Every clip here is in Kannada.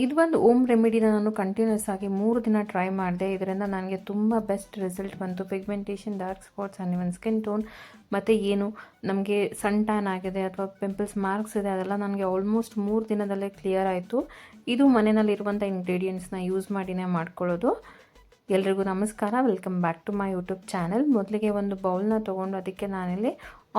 ಇದು ಒಂದು ಓಮ್ ರೆಮಿಡಿನ ನಾನು ಕಂಟಿನ್ಯೂಸ್ ಆಗಿ 3 ದಿನ ಟ್ರೈ ಮಾಡಿದೆ. ಇದರಿಂದ ನನಗೆ ತುಂಬ ಬೆಸ್ಟ್ ರಿಸಲ್ಟ್ ಬಂತು. Pigmentation, dark spots and even skin tone ಮತ್ತು ಏನು ನಮಗೆ ಸನ್ ಟ್ಯಾನ್ ಆಗಿದೆ ಅಥವಾ ಪಿಂಪಲ್ಸ್ ಮಾರ್ಕ್ಸ್ ಇದೆ ಅದೆಲ್ಲ ನನಗೆ ಆಲ್ಮೋಸ್ಟ್ 3 ದಿನದಲ್ಲೇ ಕ್ಲಿಯರ್ ಆಯಿತು. ಇದು ಮನೆಯಲ್ಲಿರುವಂಥ ಇಂಗ್ರೀಡಿಯೆಂಟ್ಸ್ನ ಯೂಸ್ ಮಾಡಿನೇ ಮಾಡ್ಕೊಳ್ಳೋದು. ಎಲ್ರಿಗೂ ನಮಸ್ಕಾರ, welcome back to my YouTube channel. ಮೊದಲಿಗೆ ಒಂದು ಬೌಲ್ನ ತೊಗೊಂಡು ಅದಕ್ಕೆ ನಾನಿಲ್ಲಿ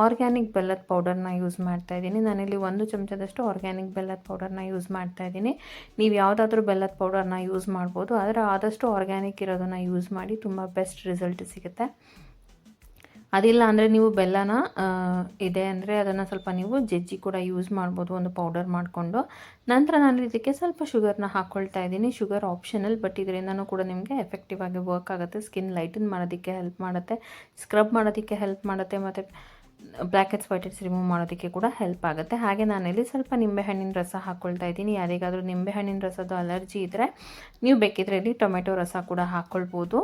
ಆರ್ಗ್ಯಾನಿಕ್ ಬೆಲ್ಲದ ಪೌಡರ್ನ ಯೂಸ್ ಮಾಡ್ತಾಯಿದ್ದೀನಿ. ನಾನಿಲ್ಲಿ 1 ಚಮಚದಷ್ಟು ಆರ್ಗ್ಯಾನಿಕ್ ಬೆಲ್ಲದ ಪೌಡರ್ನ ಯೂಸ್ ಮಾಡ್ತಾಯಿದ್ದೀನಿ. ನೀವು ಯಾವುದಾದ್ರೂ ಬೆಲ್ಲದ ಪೌಡರ್ನ ಯೂಸ್ ಮಾಡ್ಬೋದು, ಆದರೆ ಆದಷ್ಟು ಆರ್ಗ್ಯಾನಿಕ್ ಇರೋದನ್ನು ಯೂಸ್ ಮಾಡಿ, ತುಂಬ ಬೆಸ್ಟ್ ರಿಸಲ್ಟ್ ಸಿಗುತ್ತೆ. ಅದಿಲ್ಲ ಅಂದರೆ ನೀವು ಬೆಲ್ಲನ ಇದೆ ಅಂದರೆ ಅದನ್ನು ಸ್ವಲ್ಪ ನೀವು ಜಜ್ಜಿ ಕೂಡ ಯೂಸ್ ಮಾಡ್ಬೋದು, ಒಂದು ಪೌಡರ್ ಮಾಡಿಕೊಂಡು. ನಂತರ ನಾನು ಇದಕ್ಕೆ ಸ್ವಲ್ಪ ಶುಗರ್ನ ಹಾಕ್ಕೊಳ್ತಾ ಇದ್ದೀನಿ. ಶುಗರ್ ಆಪ್ಷನಲ್, ಬಟ್ ಇದರಿಂದನೂ ಕೂಡ ನಿಮಗೆ ಎಫೆಕ್ಟಿವ್ ಆಗಿ ವರ್ಕ್ ಆಗುತ್ತೆ. ಸ್ಕಿನ್ ಲೈಟನ್ ಮಾಡೋದಕ್ಕೆ ಹೆಲ್ಪ್ ಮಾಡುತ್ತೆ, ಸ್ಕ್ರಬ್ ಮಾಡೋದಕ್ಕೆ ಹೆಲ್ಪ್ ಮಾಡುತ್ತೆ, ಮತ್ತು black heads white heads remove ಮಾಡೋದಕ್ಕೆ ಕೂಡ ಹೆಲ್ಪ್ ಆಗುತ್ತೆ. ಹಾಗೆ ನಾನಿಲ್ಲಿ ಸ್ವಲ್ಪ ನಿಂಬೆಹಣ್ಣಿನ ರಸ ಹಾಕ್ಕೊಳ್ತಾ ಇದ್ದೀನಿ. ಯಾರಿಗಾದರೂ ನಿಂಬೆಹಣ್ಣಿನ ರಸದ ಅಲರ್ಜಿ ಇದ್ದರೆ ನೀವು ಬೇಕಿದ್ರೆ ಇಲ್ಲಿ ಟೊಮೆಟೊ ರಸ ಕೂಡ ಹಾಕ್ಕೊಳ್ಬೋದು.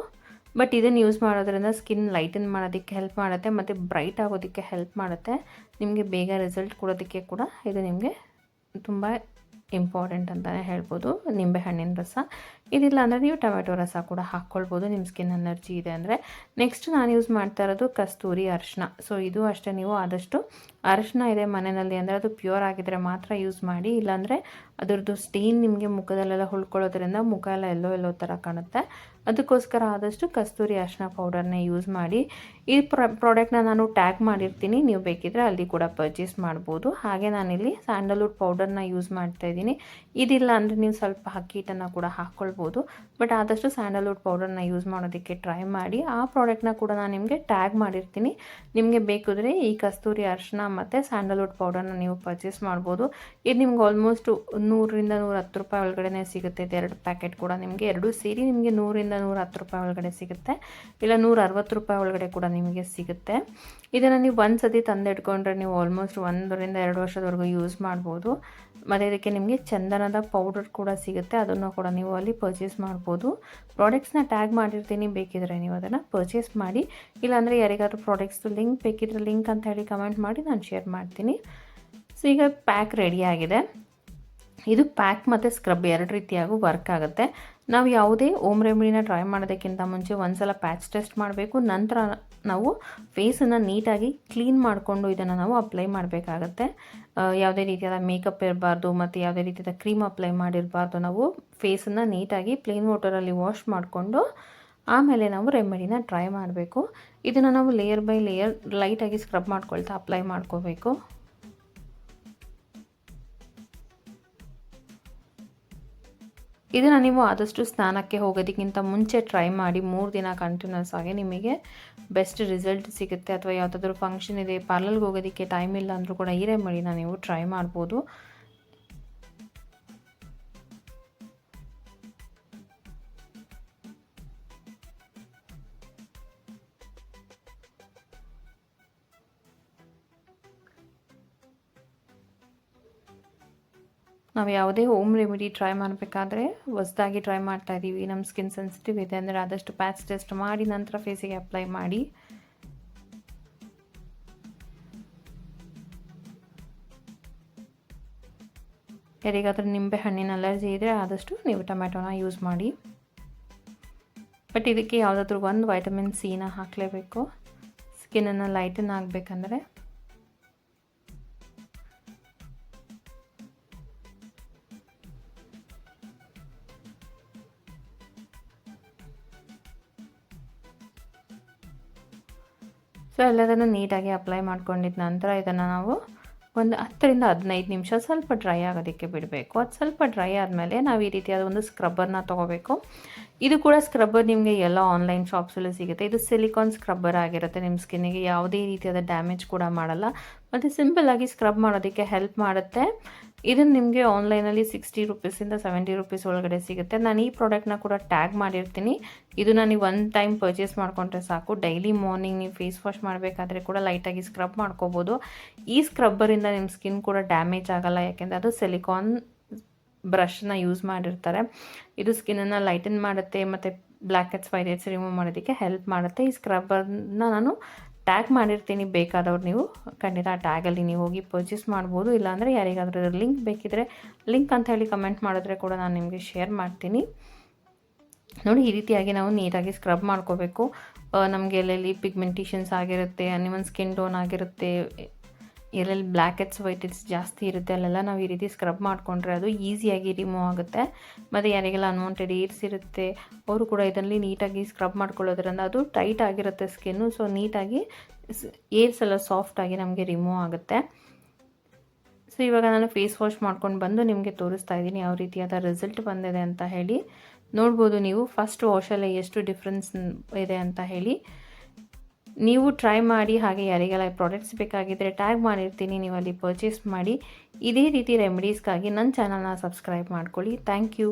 ಬಟ್ ಇದನ್ನು ಯೂಸ್ ಮಾಡೋದ್ರಿಂದ ಸ್ಕಿನ್ ಲೈಟನ್ ಮಾಡೋದಕ್ಕೆ ಹೆಲ್ಪ್ ಮಾಡುತ್ತೆ ಮತ್ತು ಬ್ರೈಟ್ ಆಗೋದಕ್ಕೆ ಹೆಲ್ಪ್ ಮಾಡುತ್ತೆ. ನಿಮಗೆ ಬೇಗ ರಿಸಲ್ಟ್ ಕೊಡೋದಕ್ಕೆ ಕೂಡ ಇದು ನಿಮಗೆ ತುಂಬ ಇಂಪಾರ್ಟೆಂಟ್ ಅಂತಲೇ ಹೇಳ್ಬೋದು, ನಿಂಬೆಹಣ್ಣಿನ ರಸ. ಇದಿಲ್ಲ ಅಂದರೆ ನೀವು ಟೊಮೆಟೊ ರಸ ಕೂಡ ಹಾಕ್ಕೊಳ್ಬೋದು ನಿಮ್ಮ ಸ್ಕಿನ್ ಅಲರ್ಜಿ ಇದೆ ಅಂದರೆ. ನೆಕ್ಸ್ಟ್ ನಾನು ಯೂಸ್ ಮಾಡ್ತಾ ಇರೋದು ಕಸ್ತೂರಿ ಅರಿಶಿನ. ಸೊ ಇದು ಅಷ್ಟೇ, ನೀವು ಆದಷ್ಟು ಅರಿಶಿನ ಇದೆ ಮನೆಯಲ್ಲಿ ಅಂದರೆ ಅದು ಪ್ಯೂರ್ ಆಗಿದ್ದರೆ ಮಾತ್ರ ಯೂಸ್ ಮಾಡಿ. ಇಲ್ಲಾಂದರೆ ಅದರದ್ದು ಸ್ಟೇನ್ ನಿಮಗೆ ಮುಖದಲ್ಲೆಲ್ಲ ಹುಳ್ಕೊಳ್ಳೋದ್ರಿಂದ ಮುಖ ಎಲ್ಲ ಎಲ್ಲೋ ಥರ ಕಾಣುತ್ತೆ. ಅದಕ್ಕೋಸ್ಕರ ಆದಷ್ಟು ಕಸ್ತೂರಿ ಅರಿಶಿನ ಪೌಡರ್ನೇ ಯೂಸ್ ಮಾಡಿ. ಈ ಪ್ರಾಡಕ್ಟ್ನ ನಾನು ಟ್ಯಾಗ್ ಮಾಡಿರ್ತೀನಿ, ನೀವು ಬೇಕಿದ್ರೆ ಅಲ್ಲಿ ಕೂಡ ಪರ್ಚೇಸ್ ಮಾಡ್ಬೋದು. ಹಾಗೆ ನಾನಿಲ್ಲಿ ಸ್ಯಾಂಡಲ್ವುಡ್ ಪೌಡರ್ನ ಯೂಸ್ ಮಾಡ್ತಾಯಿದ್ದೀನಿ. ಇದಿಲ್ಲ ಅಂದರೆ ನೀವು ಸ್ವಲ್ಪ ಹಕ್ಕಿಟನ್ನು ಕೂಡ ಹಾಕ್ಕೊಳ್ಬೋದು, ಬಟ್ ಆದಷ್ಟು ಸ್ಯಾಂಡಲ್ವುಡ್ ಪೌಡರ್ನ ಯೂಸ್ ಮಾಡೋದಕ್ಕೆ ಟ್ರೈ ಮಾಡಿ. ಆ ಪ್ರಾಡಕ್ಟ್ನ ಕೂಡ ನಾನು ನಿಮಗೆ ಟ್ಯಾಗ್ ಮಾಡಿರ್ತೀನಿ. ನಿಮಗೆ ಬೇಕಿದ್ರೆ ಈ ಕಸ್ತೂರಿ ಅರಿಶಿನ ಮತ್ತು ಸ್ಯಾಂಡಲ್ವುಡ್ ಪೌಡರ್ನ ನೀವು ಪರ್ಚೇಸ್ ಮಾಡ್ಬೋದು. ಇದು ನಿಮ್ಗೆ ಆಲ್ಮೋಸ್ಟ್ 100ರಿಂದ 110 ರೂಪಾಯಿ ಒಳಗಡೆ ಸಿಗುತ್ತೆ. ಇದು 2 ಪ್ಯಾಕೆಟ್ ಕೂಡ ನಿಮಗೆ, ಎರಡೂ ಸೇರಿ ನಿಮಗೆ 100ರಿಂದ 110 ರೂಪಾಯಿ ಒಳಗಡೆ ಸಿಗುತ್ತೆ, ಇಲ್ಲ 160 ರೂಪಾಯಿ ಒಳಗಡೆ ಕೂಡ ನಿಮಗೆ ಸಿಗುತ್ತೆ. ಇದನ್ನು ನೀವು ಒಂದು ಸತಿ ತಂದಿಟ್ಕೊಂಡ್ರೆ ನೀವು ಆಲ್ಮೋಸ್ಟ್ 1ರಿಂದ 2 ವರ್ಷದವರೆಗೂ ಯೂಸ್ ಮಾಡ್ಬೋದು. ಮತ್ತು ಇದಕ್ಕೆ ನಿಮಗೆ ಚಂದನದ ಪೌಡರ್ ಕೂಡ ಸಿಗುತ್ತೆ, ಅದನ್ನು ಕೂಡ ನೀವು ಅಲ್ಲಿ ಪರ್ಚೇಸ್ ಮಾಡ್ಬೋದು. ಪ್ರಾಡಕ್ಟ್ಸ್ನ ಟ್ಯಾಗ್ ಮಾಡಿರ್ತೀನಿ, ಬೇಕಿದ್ರೆ ನೀವು ಅದನ್ನು ಪರ್ಚೇಸ್ ಮಾಡಿ. ಇಲ್ಲಾಂದರೆ ಯಾರಿಗಾದ್ರೂ ಪ್ರಾಡಕ್ಟ್ಸ್ದು ಲಿಂಕ್ ಬೇಕಿದ್ರೆ ಲಿಂಕ್ ಅಂತ ಹೇಳಿ ಕಮೆಂಟ್ ಮಾಡಿ, ನಾನು ಶೇರ್ ಮಾಡ್ತೀನಿ. ಸೊ ಈಗ ಪ್ಯಾಕ್ ರೆಡಿಯಾಗಿದೆ. ಇದು ಪ್ಯಾಕ್ ಮತ್ತು ಸ್ಕ್ರಬ್ 2 ರೀತಿಯಾಗೂ ವರ್ಕ್ ಆಗುತ್ತೆ. ನಾವು ಯಾವುದೇ ಓಮ್ ರೆಮಿಡಿನ ಟ್ರೈ ಮಾಡೋದಕ್ಕಿಂತ ಮುಂಚೆ ಒಂದು ಸಲ ಪ್ಯಾಚ್ ಟೆಸ್ಟ್ ಮಾಡಬೇಕು. ನಂತರ ನಾವು ಫೇಸನ್ನು ನೀಟಾಗಿ ಕ್ಲೀನ್ ಮಾಡಿಕೊಂಡು ಇದನ್ನು ನಾವು ಅಪ್ಲೈ ಮಾಡಬೇಕಾಗತ್ತೆ. ಯಾವುದೇ ರೀತಿಯಾದ ಮೇಕಪ್ ಇರಬಾರ್ದು ಮತ್ತು ಯಾವುದೇ ರೀತಿಯಾದ ಕ್ರೀಮ್ ಅಪ್ಲೈ ಮಾಡಿರಬಾರ್ದು. ನಾವು ಫೇಸನ್ನು ನೀಟಾಗಿ ಪ್ಲೇನ್ ವಾಟರಲ್ಲಿ ವಾಶ್ ಮಾಡಿಕೊಂಡು ಆಮೇಲೆ ನಾವು ರೆಮಿಡಿನ ಟ್ರೈ ಮಾಡಬೇಕು. ಇದನ್ನು ನಾವು ಲೇಯರ್ ಬೈ ಲೇಯರ್ ಲೈಟಾಗಿ ಸ್ಕ್ರಬ್ ಮಾಡ್ಕೊಳ್ತಾ ಅಪ್ಲೈ ಮಾಡ್ಕೋಬೇಕು. ಇದನ್ನು ನೀವು ಆದಷ್ಟು ಸ್ನಾನಕ್ಕೆ ಹೋಗೋದಕ್ಕಿಂತ ಮುಂಚೆ ಟ್ರೈ ಮಾಡಿ. 3 ದಿನ ಕಂಟಿನ್ಯೂಸ್ ಆಗಿ ನಿಮಗೆ ಬೆಸ್ಟ್ ರಿಸಲ್ಟ್ ಸಿಗುತ್ತೆ. ಅಥವಾ ಯಾವುದಾದ್ರೂ ಫಂಕ್ಷನ್ ಇದೆ, ಪಾರ್ಲರ್ಗೆ ಹೋಗೋದಕ್ಕೆ ಟೈಮ್ ಇಲ್ಲ ಅಂದರೂ ಕೂಡ ಈ ರೆಮಿಡಿನ ನೀವು ಟ್ರೈ ಮಾಡ್ಬೋದು. ನಾವು ಯಾವುದೇ ಹೋಮ್ ರೆಮಿಡಿ ಟ್ರೈ ಮಾಡಬೇಕಾದ್ರೆ ಹೊಸದಾಗಿ ಟ್ರೈ ಮಾಡ್ತಾ ಇದ್ದೀವಿ, ನಮ್ಮ ಸ್ಕಿನ್ ಸೆನ್ಸಿಟಿವ್ ಇದೆ ಅಂದರೆ ಆದಷ್ಟು ಪ್ಯಾಚ್ ಟೆಸ್ಟ್ ಮಾಡಿ ನಂತರ ಫೇಸಿಗೆ ಅಪ್ಲೈ ಮಾಡಿ. ಯಾರಿಗಾದ್ರೂ ನಿಂಬೆ ಹಣ್ಣಿನ ಅಲರ್ಜಿ ಇದ್ದರೆ ಆದಷ್ಟು ನೀವು ಟೊಮೆಟೊನ ಯೂಸ್ ಮಾಡಿ. ಬಟ್ ಇದಕ್ಕೆ ಯಾವುದಾದ್ರೂ ಒಂದು ವೈಟಮಿನ್ ಸಿನ ಹಾಕಲೇಬೇಕು, ಸ್ಕಿನ್ನನ್ನು ಲೈಟನ್ ಆಗಬೇಕಂದ್ರೆ. ಸೊ ಎಲ್ಲದನ್ನು ನೀಟಾಗಿ ಅಪ್ಲೈ ಮಾಡ್ಕೊಂಡಿದ್ದ ನಂತರ ಇದನ್ನು ನಾವು ಒಂದು 10ರಿಂದ 15 ನಿಮಿಷ ಸ್ವಲ್ಪ ಡ್ರೈ ಆಗೋದಕ್ಕೆ ಬಿಡಬೇಕು. ಅದು ಸ್ವಲ್ಪ ಡ್ರೈ ಆದಮೇಲೆ ನಾವು ಈ ರೀತಿಯಾದ ಒಂದು ಸ್ಕ್ರಬ್ಬರ್ನ ತೊಗೋಬೇಕು. ಇದು ಕೂಡ ಸ್ಕ್ರಬ್ಬರ್ ನಿಮಗೆ ಎಲ್ಲ ಆನ್ಲೈನ್ ಶಾಪ್ಸಲ್ಲೂ ಸಿಗುತ್ತೆ. ಇದು ಸಿಲಿಕಾನ್ ಸ್ಕ್ರಬ್ಬರ್ ಆಗಿರುತ್ತೆ, ನಿಮ್ಮ ಸ್ಕಿನ್ನಿಗೆ ಯಾವುದೇ ರೀತಿಯಾದ ಡ್ಯಾಮೇಜ್ ಕೂಡ ಮಾಡಲ್ಲ ಮತ್ತು ಸಿಂಪಲ್ಲಾಗಿ ಸ್ಕ್ರಬ್ ಮಾಡೋದಕ್ಕೆ ಹೆಲ್ಪ್ ಮಾಡುತ್ತೆ. ಇದನ್ನು ನಿಮಗೆ ಆನ್ಲೈನಲ್ಲಿ 60 ರೂಪೀಸಿಂದ 70 ರೂಪೀಸ್ ಒಳಗಡೆ ಸಿಗುತ್ತೆ. ನಾನು ಈ ಪ್ರಾಡಕ್ಟ್ನ ಕೂಡ ಟ್ಯಾಗ್ ಮಾಡಿರ್ತೀನಿ. ಇದನ್ನು ನೀವು 1 ಟೈಮ್ ಪರ್ಚೇಸ್ ಮಾಡಿಕೊಂಡ್ರೆ ಸಾಕು. ಡೈಲಿ ಮಾರ್ನಿಂಗ್ ನೀವು ಫೇಸ್ ವಾಶ್ ಮಾಡಬೇಕಾದ್ರೆ ಕೂಡ ಲೈಟಾಗಿ ಸ್ಕ್ರಬ್ ಮಾಡ್ಕೋಬೋದು. ಈ ಸ್ಕ್ರಬ್ಬರಿಂದ ನಿಮ್ಮ ಸ್ಕಿನ್ ಕೂಡ ಡ್ಯಾಮೇಜ್ ಆಗೋಲ್ಲ, ಯಾಕೆಂದರೆ ಅದು ಸಿಲಿಕಾನ್ ಬ್ರಷ್ನ ಯೂಸ್ ಮಾಡಿರ್ತಾರೆ. ಇದು ಸ್ಕಿನ್ನನ್ನು ಲೈಟನ್ ಮಾಡುತ್ತೆ ಮತ್ತು black heads white heads remove ಮಾಡೋದಕ್ಕೆ ಹೆಲ್ಪ್ ಮಾಡುತ್ತೆ. ಈ ಸ್ಕ್ರಬ್ಬರ್ನ ನಾನು ಟ್ಯಾಗ್ ಮಾಡಿರ್ತೀನಿ, ಬೇಕಾದವ್ರು ನೀವು ಖಂಡಿತ ಆ ಟ್ಯಾಗಲ್ಲಿ ನೀವು ಹೋಗಿ ಪರ್ಚೇಸ್ ಮಾಡ್ಬೋದು. ಇಲ್ಲಾಂದರೆ ಯಾರಿಗಾದ್ರೂ ಲಿಂಕ್ ಬೇಕಿದ್ದರೆ ಲಿಂಕ್ ಅಂತ ಹೇಳಿ ಕಮೆಂಟ್ ಮಾಡಿದ್ರೆ ಕೂಡ ನಾನು ನಿಮಗೆ ಶೇರ್ ಮಾಡ್ತೀನಿ. ನೋಡಿ, ಈ ರೀತಿಯಾಗಿ ನಾವು ನೀಟಾಗಿ ಸ್ಕ್ರಬ್ ಮಾಡ್ಕೋಬೇಕು. ನಮಗೆ ಎಲ್ಲೆಲ್ಲಿ ಪಿಗ್ಮೆಂಟೇಷನ್ಸ್ ಆಗಿರುತ್ತೆ, ಅನ್ಇವನ್ ಸ್ಕಿನ್ ಟೋನ್ ಆಗಿರುತ್ತೆ, ಎಲ್ಲೆಲ್ಲಿ ಬ್ಲ್ಯಾಕ್ ಹೆಡ್ಸ್ ವೈಟ್ ಹೆಡ್ಸ್ ಜಾಸ್ತಿ ಇರುತ್ತೆ, ಅಲ್ಲೆಲ್ಲ ನಾವು ಈ ರೀತಿ ಸ್ಕ್ರಬ್ ಮಾಡಿಕೊಂಡ್ರೆ ಅದು ಈಸಿಯಾಗಿ ರಿಮೂವ್ ಆಗುತ್ತೆ. ಮತ್ತು ಯಾರಿಗೆಲ್ಲ ಅನ್ವಾಂಟೆಡ್ ಏರ್ಸ್ ಇರುತ್ತೆ ಅವರು ಕೂಡ ಇದರಲ್ಲಿ ನೀಟಾಗಿ ಸ್ಕ್ರಬ್ ಮಾಡ್ಕೊಳ್ಳೋದ್ರಿಂದ ಅದು ಟೈಟ್ ಆಗಿರುತ್ತೆ ಸ್ಕಿನ್ನು. ಸೊ ನೀಟಾಗಿ ಏರ್ಸ್ ಎಲ್ಲ ಸಾಫ್ಟಾಗಿ ನಮಗೆ ರಿಮೂವ್ ಆಗುತ್ತೆ. ಸೊ ಇವಾಗ ನಾನು ಫೇಸ್ ವಾಶ್ ಮಾಡ್ಕೊಂಡು ಬಂದು ನಿಮಗೆ ತೋರಿಸ್ತಾ ಇದ್ದೀನಿ ಯಾವ ರೀತಿಯಾದ ರಿಸಲ್ಟ್ ಬಂದಿದೆ ಅಂತ ಹೇಳಿ. ನೋಡ್ಬೋದು ನೀವು ಫಸ್ಟ್ ವಾಶಲ್ಲೇ ಎಷ್ಟು ಡಿಫ್ರೆನ್ಸ್ ಇದೆ ಅಂತ ಹೇಳಿ. ನೀವು ಟ್ರೈ ಮಾಡಿ, ಹಾಗೆ ಯಾರಿಗೆಲ್ಲ ಪ್ರಾಡಕ್ಟ್ಸ್ ಬೇಕಾಗಿದ್ದರೆ ಟ್ಯಾಗ್ ಮಾಡಿರ್ತೀನಿ, ನೀವು ಅಲ್ಲಿ ಪರ್ಚೇಸ್ ಮಾಡಿ. ಇದೇ ರೀತಿ ರೆಮಿಡೀಸ್ಗಾಗಿ ನನ್ನ ಚಾನಲ್ನ ಸಬ್ಸ್ಕ್ರೈಬ್ ಮಾಡ್ಕೊಳ್ಳಿ. Thank you.